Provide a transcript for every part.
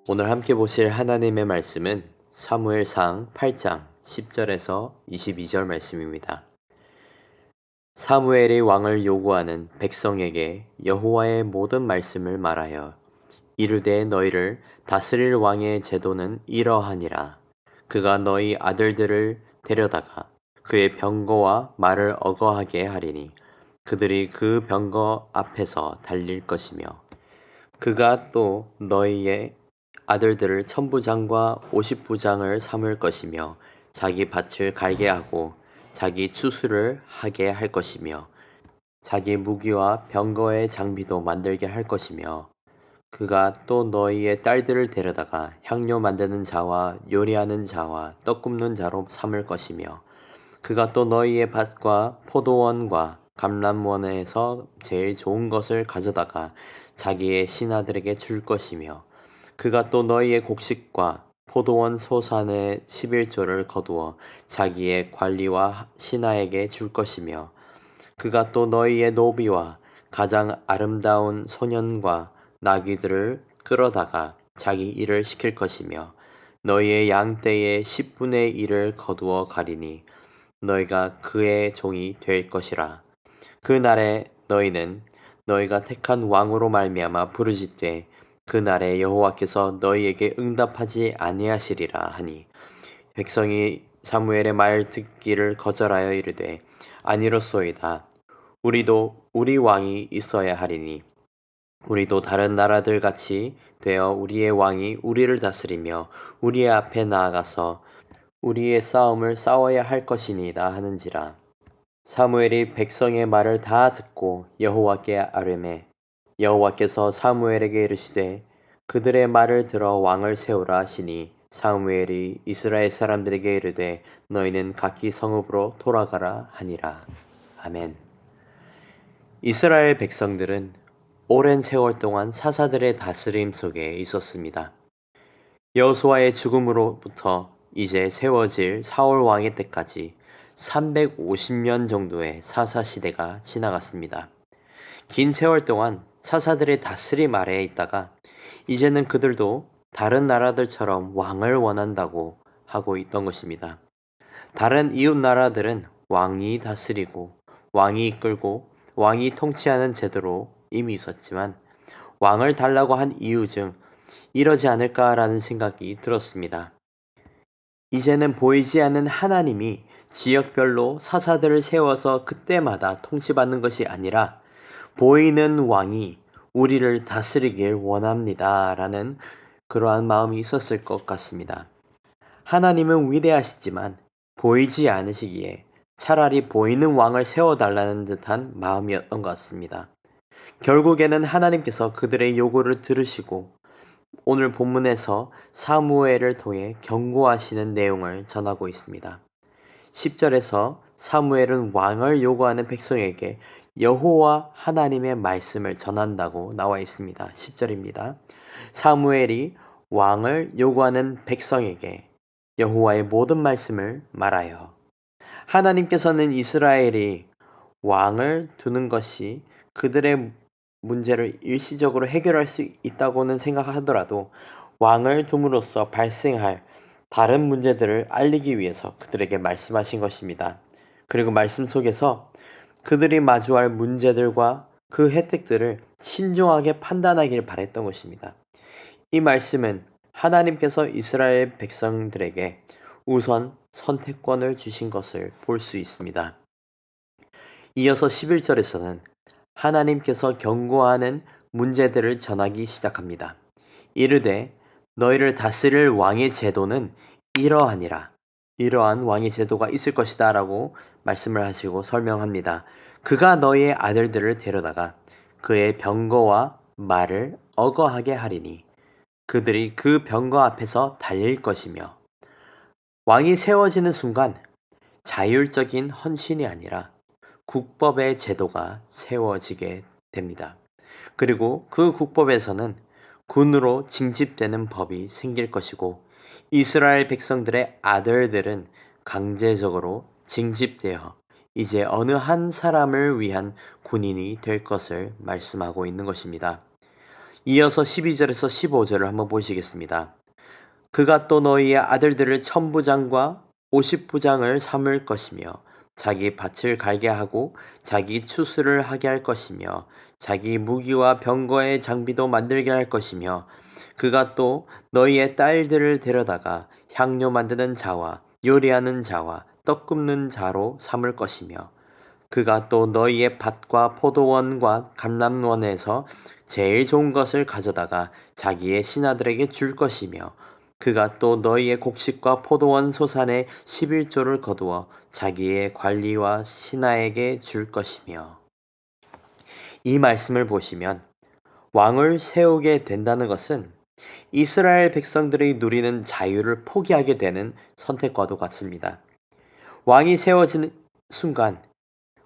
오늘 함께 보실 하나님의 말씀은 사무엘상 8장 10절에서 22절 말씀입니다. 사무엘이 왕을 요구하는 백성에게 여호와의 모든 말씀을 말하여 이르되 너희를 다스릴 왕의 제도는 이러하니라. 그가 너희 아들들을 데려다가 그의 병거와 말을 어거하게 하리니 그들이 그 병거 앞에서 달릴 것이며 그가 또 너희의 아들들을 천부장과 오십부장을 삼을 것이며 자기 밭을 갈게 하고 자기 추수를 하게 할 것이며 자기 무기와 병거의 장비도 만들게 할 것이며 그가 또 너희의 딸들을 데려다가 향료 만드는 자와 요리하는 자와 떡 굽는 자로 삼을 것이며 그가 또 너희의 밭과 포도원과 감람원에서 제일 좋은 것을 가져다가 자기의 신하들에게 줄 것이며 그가 또 너희의 곡식과 포도원 소산의 11조를 거두어 자기의 관리와 신하에게 줄 것이며 그가 또 너희의 노비와 가장 아름다운 소년과 나귀들을 끌어다가 자기 일을 시킬 것이며 너희의 양떼의 10분의 1을 거두어 가리니 너희가 그의 종이 될 것이라. 그 날에 너희는 너희가 택한 왕으로 말미암아 부르짖되 그 날에 여호와께서 너희에게 응답하지 아니하시리라 하니 백성이 사무엘의 말 듣기를 거절하여 이르되 아니로소이다. 우리도 우리 왕이 있어야 하리니 우리도 다른 나라들 같이 되어 우리의 왕이 우리를 다스리며 우리의 앞에 나아가서 우리의 싸움을 싸워야 할 것이니이다 하는지라. 사무엘이 백성의 말을 다 듣고 여호와께 아뢰매 여호와께서 사무엘에게 이르시되 그들의 말을 들어 왕을 세우라 하시니 사무엘이 이스라엘 사람들에게 이르되 너희는 각기 성읍으로 돌아가라 하니라. 아멘. 이스라엘 백성들은 오랜 세월 동안 사사들의 다스림 속에 있었습니다. 여호수아의 죽음으로부터 이제 세워질 사울 왕의 때까지 350년 정도의 사사 시대가 지나갔습니다. 긴 세월 동안 사사들의 다스림 아래에 있다가 이제는 그들도 다른 나라들처럼 왕을 원한다고 하고 있던 것입니다. 다른 이웃 나라들은 왕이 다스리고 왕이 이끌고 왕이 통치하는 제도로 이미 있었지만 왕을 달라고 한 이유 중 이러지 않을까라는 생각이 들었습니다. 이제는 보이지 않는 하나님이 지역별로 사사들을 세워서 그때마다 통치받는 것이 아니라 보이는 왕이 우리를 다스리길 원합니다. 라는 그러한 마음이 있었을 것 같습니다. 하나님은 위대하시지만 보이지 않으시기에 차라리 보이는 왕을 세워달라는 듯한 마음이었던 것 같습니다. 결국에는 하나님께서 그들의 요구를 들으시고 오늘 본문에서 사무엘을 통해 경고하시는 내용을 전하고 있습니다. 10절에서 사무엘은 왕을 요구하는 백성에게 여호와 하나님의 말씀을 전한다고 나와 있습니다. 10절입니다. 사무엘이 왕을 요구하는 백성에게 여호와의 모든 말씀을 말하여 하나님께서는 이스라엘이 왕을 두는 것이 그들의 문제를 일시적으로 해결할 수 있다고는 생각하더라도 왕을 둠으로써 발생할 다른 문제들을 알리기 위해서 그들에게 말씀하신 것입니다. 그리고 말씀 속에서 그들이 마주할 문제들과 그 혜택들을 신중하게 판단하길 바랬던 것입니다. 이 말씀은 하나님께서 이스라엘 백성들에게 우선 선택권을 주신 것을 볼 수 있습니다. 이어서 11절에서는 하나님께서 경고하는 문제들을 전하기 시작합니다. 이르되 너희를 다스릴 왕의 제도는 이러하니라. 이러한 왕의 제도가 있을 것이다 라고 말씀을 하시고 설명합니다. 그가 너희의 아들들을 데려다가 그의 병거와 말을 어거하게 하리니 그들이 그 병거 앞에서 달릴 것이며 왕이 세워지는 순간 자율적인 헌신이 아니라 국법의 제도가 세워지게 됩니다. 그리고 그 국법에서는 군으로 징집되는 법이 생길 것이고 이스라엘 백성들의 아들들은 강제적으로 징집되어 이제 어느 한 사람을 위한 군인이 될 것을 말씀하고 있는 것입니다. 이어서 12절에서 15절을 한번 보시겠습니다. 그가 또 너희의 아들들을 천부장과 오십부장을 삼을 것이며 자기 밭을 갈게 하고 자기 추수를 하게 할 것이며 자기 무기와 병거의 장비도 만들게 할 것이며 그가 또 너희의 딸들을 데려다가 향료 만드는 자와 요리하는 자와 떡 굽는 자로 삼을 것이며 그가 또 너희의 밭과 포도원과 감람원에서 제일 좋은 것을 가져다가 자기의 신하들에게 줄 것이며 그가 또 너희의 곡식과 포도원 소산의 11조를 거두어 자기의 관리와 신하에게 줄 것이며. 이 말씀을 보시면 왕을 세우게 된다는 것은 이스라엘 백성들이 누리는 자유를 포기하게 되는 선택과도 같습니다. 왕이 세워지는 순간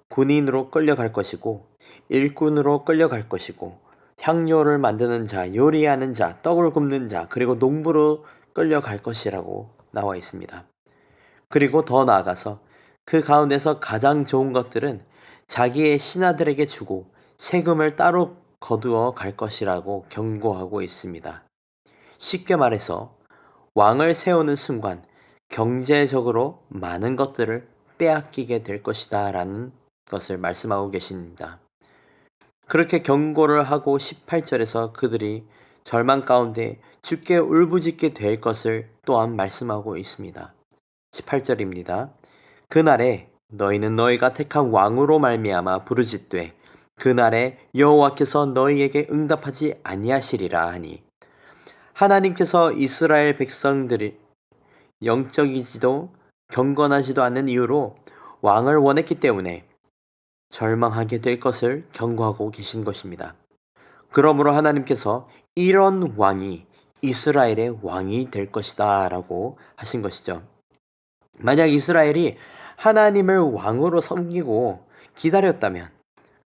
군인으로 끌려갈 것이고 일꾼으로 끌려갈 것이고 향료를 만드는 자, 요리하는 자, 떡을 굽는 자, 그리고 농부로 끌려갈 것이라고 나와 있습니다. 그리고 더 나아가서 그 가운데서 가장 좋은 것들은 자기의 신하들에게 주고 세금을 따로 거두어 갈 것이라고 경고하고 있습니다. 쉽게 말해서 왕을 세우는 순간 경제적으로 많은 것들을 빼앗기게 될 것이다 라는 것을 말씀하고 계십니다. 그렇게 경고를 하고 18절에서 그들이 절망 가운데 죽게 울부짖게 될 것을 또한 말씀하고 있습니다. 18절입니다. 그날에 너희는 너희가 택한 왕으로 말미암아 부르짖되 그날에 여호와께서 너희에게 응답하지 아니하시리라 하니 하나님께서 이스라엘 백성들이 영적이지도 경건하지도 않는 이유로 왕을 원했기 때문에 절망하게 될 것을 경고하고 계신 것입니다. 그러므로 하나님께서 이런 왕이 이스라엘의 왕이 될 것이다 라고 하신 것이죠. 만약 이스라엘이 하나님을 왕으로 섬기고 기다렸다면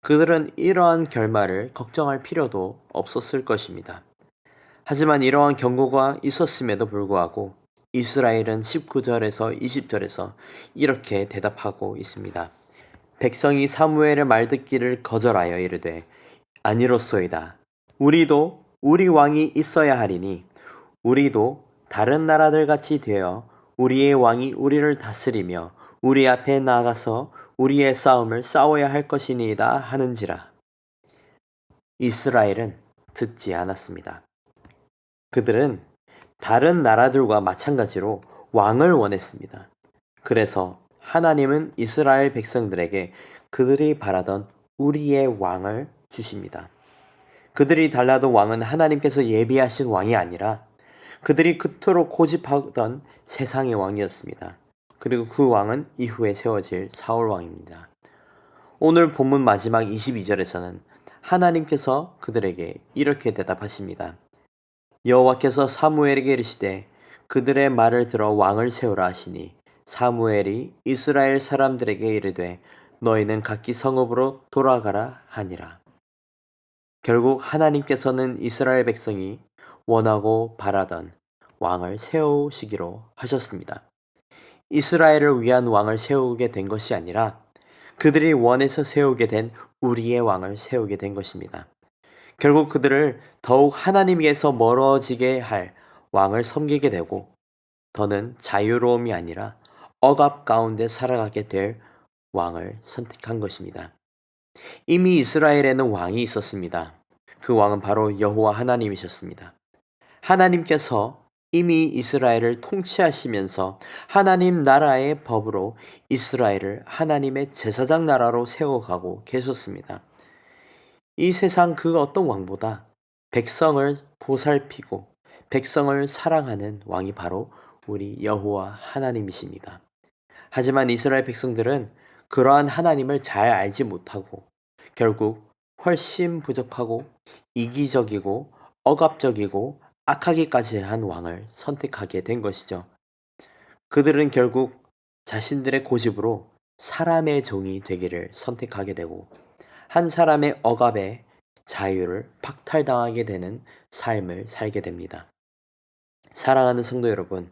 그들은 이러한 결말을 걱정할 필요도 없었을 것입니다. 하지만 이러한 경고가 있었음에도 불구하고 이스라엘은 19절에서 20절에서 이렇게 대답하고 있습니다. 백성이 사무엘의 말 듣기를 거절하여 이르되 아니로소이다. 우리도 우리 왕이 있어야 하리니 우리도 다른 나라들 같이 되어 우리의 왕이 우리를 다스리며 우리 앞에 나가서 우리의 싸움을 싸워야 할 것이니이다 하는지라. 이스라엘은 듣지 않았습니다. 그들은 다른 나라들과 마찬가지로 왕을 원했습니다. 그래서 하나님은 이스라엘 백성들에게 그들이 바라던 우리의 왕을 주십니다. 그들이 달라던 왕은 하나님께서 예비하신 왕이 아니라 그들이 그토록 고집하던 세상의 왕이었습니다. 그리고 그 왕은 이후에 세워질 사울 왕입니다. 오늘 본문 마지막 22절에서는 하나님께서 그들에게 이렇게 대답하십니다. 여호와께서 사무엘에게 이르시되 그들의 말을 들어 왕을 세우라 하시니 사무엘이 이스라엘 사람들에게 이르되 너희는 각기 성읍으로 돌아가라 하니라. 결국 하나님께서는 이스라엘 백성이 원하고 바라던 왕을 세우시기로 하셨습니다. 이스라엘을 위한 왕을 세우게 된 것이 아니라 그들이 원해서 세우게 된 우리의 왕을 세우게 된 것입니다. 결국 그들을 더욱 하나님께서 멀어지게 할 왕을 섬기게 되고 더는 자유로움이 아니라 억압 가운데 살아가게 될 왕을 선택한 것입니다. 이미 이스라엘에는 왕이 있었습니다. 그 왕은 바로 여호와 하나님이셨습니다. 하나님께서 이미 이스라엘을 통치하시면서 하나님 나라의 법으로 이스라엘을 하나님의 제사장 나라로 세워가고 계셨습니다. 이 세상 그 어떤 왕보다 백성을 보살피고 백성을 사랑하는 왕이 바로 우리 여호와 하나님이십니다. 하지만 이스라엘 백성들은 그러한 하나님을 잘 알지 못하고 결국 훨씬 부족하고 이기적이고 억압적이고 악하기까지 한 왕을 선택하게 된 것이죠. 그들은 결국 자신들의 고집으로 사람의 종이 되기를 선택하게 되고 한 사람의 억압에 자유를 박탈당하게 되는 삶을 살게 됩니다. 사랑하는 성도 여러분,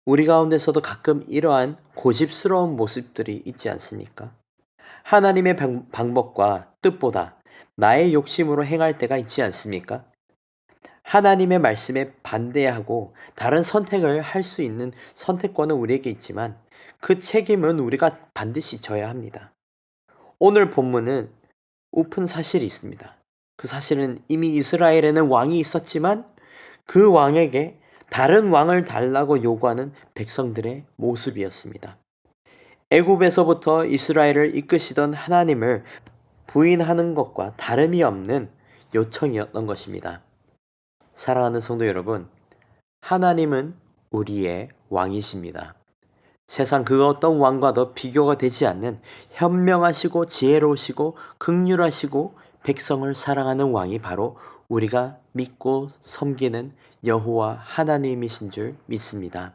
우리 가운데서도 가끔 이러한 고집스러운 모습들이 있지 않습니까? 하나님의 방법과 뜻보다 나의 욕심으로 행할 때가 있지 않습니까? 하나님의 말씀에 반대하고 다른 선택을 할 수 있는 선택권은 우리에게 있지만 그 책임은 우리가 반드시 져야 합니다. 오늘 본문은 오픈 사실이 있습니다. 그 사실은 이미 이스라엘에는 왕이 있었지만 그 왕에게 다른 왕을 달라고 요구하는 백성들의 모습이었습니다. 애굽에서부터 이스라엘을 이끄시던 하나님을 부인하는 것과 다름이 없는 요청이었던 것입니다. 사랑하는 성도 여러분, 하나님은 우리의 왕이십니다. 세상 그 어떤 왕과도 비교가 되지 않는 현명하시고 지혜로우시고 긍휼하시고 백성을 사랑하는 왕이 바로 우리가 믿고 섬기는 여호와 하나님이신 줄 믿습니다.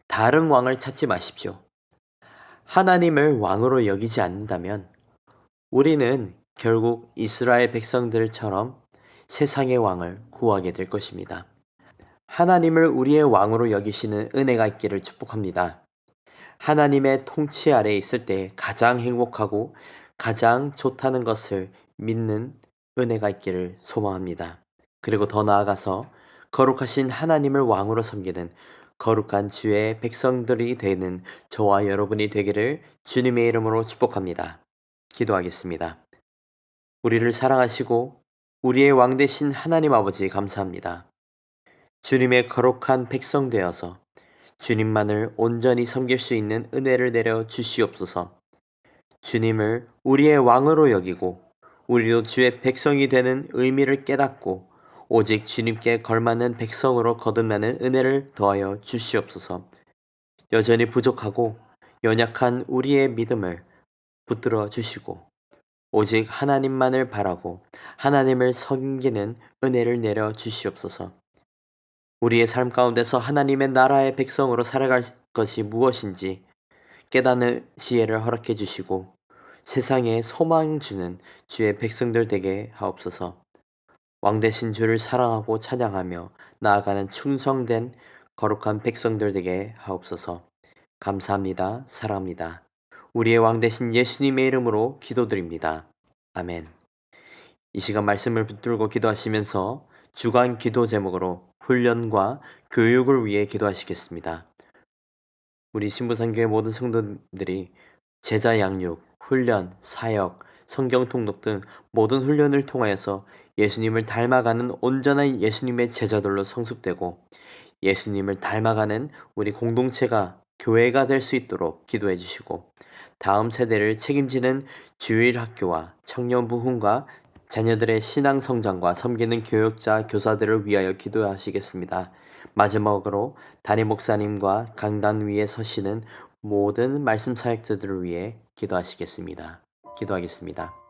다른 왕을 찾지 마십시오. 하나님을 왕으로 여기지 않는다면 우리는 결국 이스라엘 백성들처럼 세상의 왕을 구하게 될 것입니다. 하나님을 우리의 왕으로 여기시는 은혜가 있기를 축복합니다. 하나님의 통치 아래에 있을 때 가장 행복하고 가장 좋다는 것을 믿는 은혜가 있기를 소망합니다. 그리고 더 나아가서 거룩하신 하나님을 왕으로 섬기는 거룩한 주의 백성들이 되는 저와 여러분이 되기를 주님의 이름으로 축복합니다. 기도하겠습니다. 우리를 사랑하시고 우리의 왕 되신 하나님 아버지 감사합니다. 주님의 거룩한 백성 되어서 주님만을 온전히 섬길 수 있는 은혜를 내려 주시옵소서. 주님을 우리의 왕으로 여기고 우리도 주의 백성이 되는 의미를 깨닫고 오직 주님께 걸맞는 백성으로 거듭나는 은혜를 더하여 주시옵소서. 여전히 부족하고 연약한 우리의 믿음을 붙들어 주시고 오직 하나님만을 바라고 하나님을 섬기는 은혜를 내려 주시옵소서. 우리의 삶 가운데서 하나님의 나라의 백성으로 살아갈 것이 무엇인지 깨닫는 지혜를 허락해 주시고 세상에 소망 주는 주의 백성들 되게 하옵소서. 왕 되신 주를 사랑하고 찬양하며 나아가는 충성된 거룩한 백성들 되게 하옵소서. 감사합니다. 사랑합니다. 우리의 왕 되신 예수님의 이름으로 기도드립니다. 아멘. 이 시간 말씀을 붙들고 기도하시면서 주간 기도 제목으로 훈련과 교육을 위해 기도하시겠습니다. 우리 신부산교회 모든 성도들이 제자 양육, 훈련, 사역, 성경 통독 등 모든 훈련을 통하여서 예수님을 닮아가는 온전한 예수님의 제자들로 성숙되고 예수님을 닮아가는 우리 공동체가 교회가 될 수 있도록 기도해 주시고 다음 세대를 책임지는 주일 학교와 청년 부흥과 자녀들의 신앙 성장과 섬기는 교육자, 교사들을 위하여 기도하시겠습니다. 마지막으로 담임 목사님과 강단 위에 서시는 모든 말씀 사역자들을 위해 기도하시겠습니다. 기도하겠습니다.